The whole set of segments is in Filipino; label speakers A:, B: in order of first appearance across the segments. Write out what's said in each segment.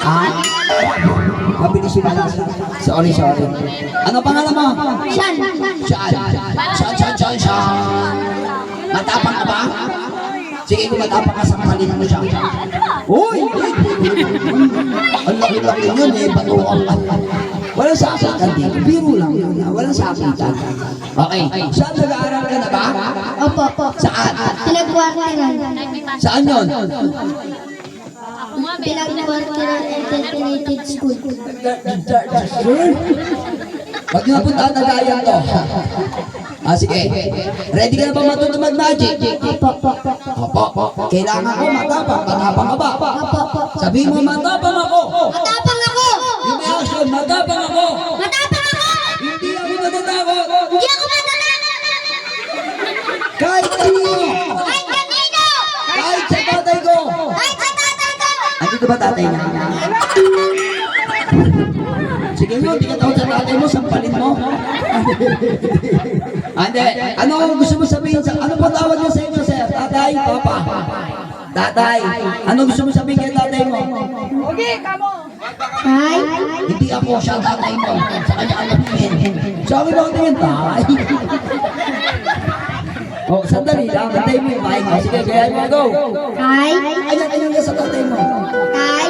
A: Ah? Mabilis yung alas. Sorry. Ano pangalan mo?
B: Sean.
A: Sean. Matapang ka ba? Sige, kung matapang ka, sampalin mo siya. Uy! Ang laki-laki yun eh, batukan ka. Walang sakitan dito. Biro lang yun. Walang sakitan. Okay. Saan nag-aaral ka na ba?
B: Opo.
A: Saan?
B: Pinagkwartiran.
A: Saan yun?
B: Pinagkwartiran Integrated School.
A: Pag napunta na gaya to. Sige. Ready ka na ba matuto mag-magic? Opo. Kailangan ko matapang. Matapang ka ba?
B: Opo.
A: Sabihin mo, matapang ako.
B: Matapang ako!
A: Yung may action, matapang ako.
B: Matapang ako!
A: Hindi ako natatakot.
B: Hindi ako matatakot!
A: Kahit kanino.
B: Kahit kanino!
A: Kahit sa tatay ko.
B: Kahit sa tatay ko!
A: Andito ba tatay niya? Sige mo, di ka tawag sa tatay mo, sampalin mo. Ande, ano gusto mo sabihin sa, ano pa tawag niya sa inyo, sir? Tatay, papa? Tatay, ano gusto mo sabihin kay tatay mo?
B: Tay?
A: Hindi ako siya tatay mo. Sa kanya ka natingin. Sa akin ako tingin, tay. Oh, sandali lang. Tatay mo yung bahay mo. Sige, kaya mo, go.
B: Tay?
A: Ayan ka sa tatay mo.
B: Tay?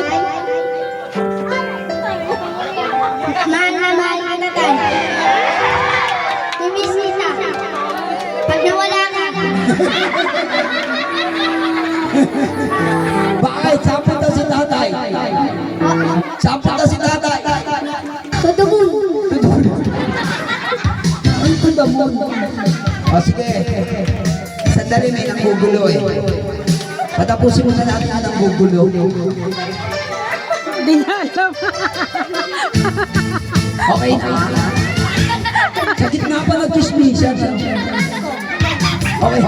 B: Mahal na tay. Imiss kita. Pag nawala ka.
A: Bakit? Saan punta si tatay? Saan punta si tatay?
B: Tutubun.
A: Ay, punta mo. O, sige. Sandali, may nanggugulo eh. Patapusin mo na natin ang nanggugulo.
C: Hindi niya alam.
A: Okay na. Sa gitna pa nag-chismisan. Okay.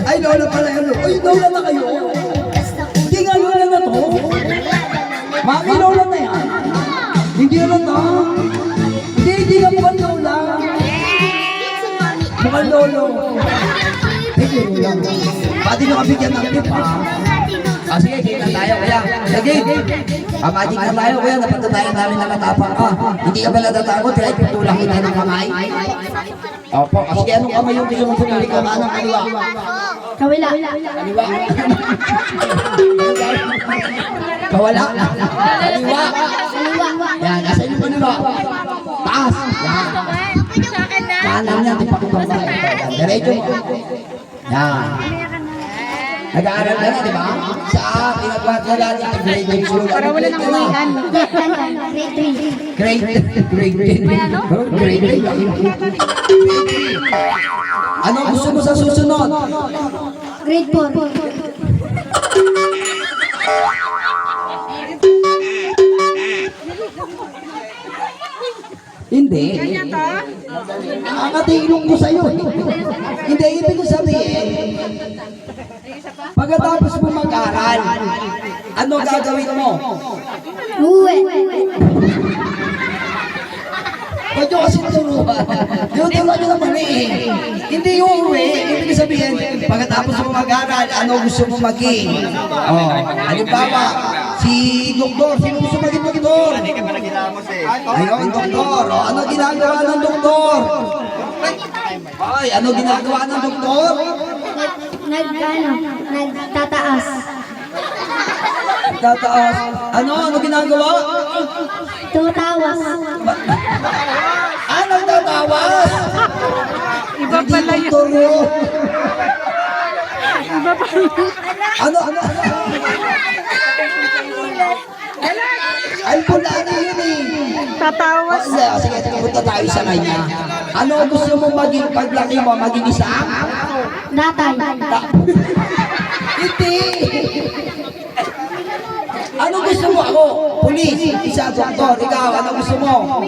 A: Ay, lola pala yun. Ay, lola na kayo. Hindi nga lola na to. Mami, lola na yan. Hindi lola na. Hindi ka mukhang lola. Mukhang lolo. Hindi lola. Pwede nyo kabigyan ng tip, ha? Sige, game na tayo, kuya. Sige. Magic na tayo, kuya. Napagtatayan namin na matapang ka. Hindi ka ba natatakot? Kaya ipitulak kita ng kamay. Opo. Sige, anong kamay yung tingin mo pinili ko? Anong kaliwa?
B: Kawila.
A: Kaliwa. Kawala. Kaliwa. Yan, nasa inyo kaliwa. Taas. Yan. Kanan yan, ipakibang. Diretso mo. Yan. Nag-aaral ka na, di ba? Sa pinagpagkalan ng grade 2.
C: Para wala nang uwihan.
A: Grade 10. Grade 10. Ano gusto mo sa susunod?
B: Grade 4.
A: Hindi. Nakatingin ko sa'yo. Hindi, ibig ko sabihin, pagkatapos mo mag-aral, ano gagawin mo?
B: Uwe.
A: Huwag nyo kasi turuan. Yung turuan nyo naman eh. Hindi yung uwi. Ibig sabihin, pagkatapos mo mag-aral, ano gusto mo maging? Oh, halimbawa, si doktor, sino gusto maging doktor? Ayun, doktor. Oh, ano ginagawa ng doktor? Ay, ano ginagawa ng doktor?
B: Nagtataas.
A: Tataas. Ano ginagawa?
B: Tumatawas.
A: Nagtatawas?
C: Iba pala
A: Hindi
C: yun.
A: doktor yun.
C: Iba pala yun.
A: Ano? Ay, pula na yun eh.
C: Tatawas.
A: Sige, punta tayo sa kanya. Ano gusto mo maging paglaki mo? Maging isang?
B: Datay.
A: Hindi! Ano gusto mo ako? Pulis, isa, doktor, ikaw, ano gusto mo?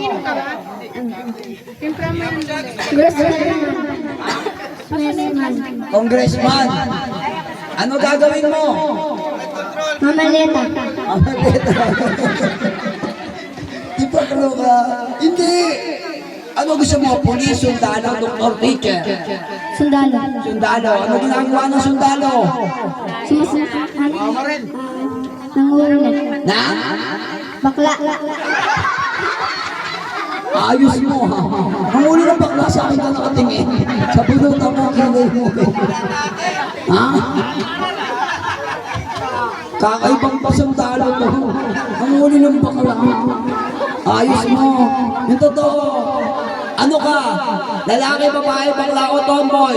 A: Congressman. Ano gagawin mo?
B: Mamaleta.
A: Di ba ka? Hindi! Ano gusto mo? Pulis, sundalo, doktor, teacher?
B: Sundalo.
A: Sundalo. Ano ginagawa ng sundalo?
B: Nanguli.
A: Na?
B: Bakla.
A: Ayos mo ha. Ang uli ng bakla sa akin ka nakatingin. Sa bunutan mo, kilay mo. Ha? Kakaibang pasandalo to. Ang uli ng bakla. Ayos mo. Yung totoo. Ano ka? Lalaki, babae, bakla o tomboy?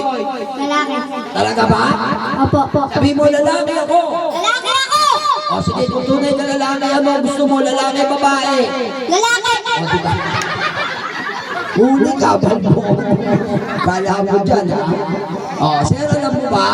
B: Lalaki.
A: Talaga ba?
B: Opo.
A: Sabi mo, lalaki ako.
B: Lalaki ako!
A: O sige, kung tunay ka lalaki, ano gusto mo? Lalaki, babae?
B: Lalaki!
A: O diba? Huli ka, balbo. Kala mo dyan, ha? O, sir, alam mo ba?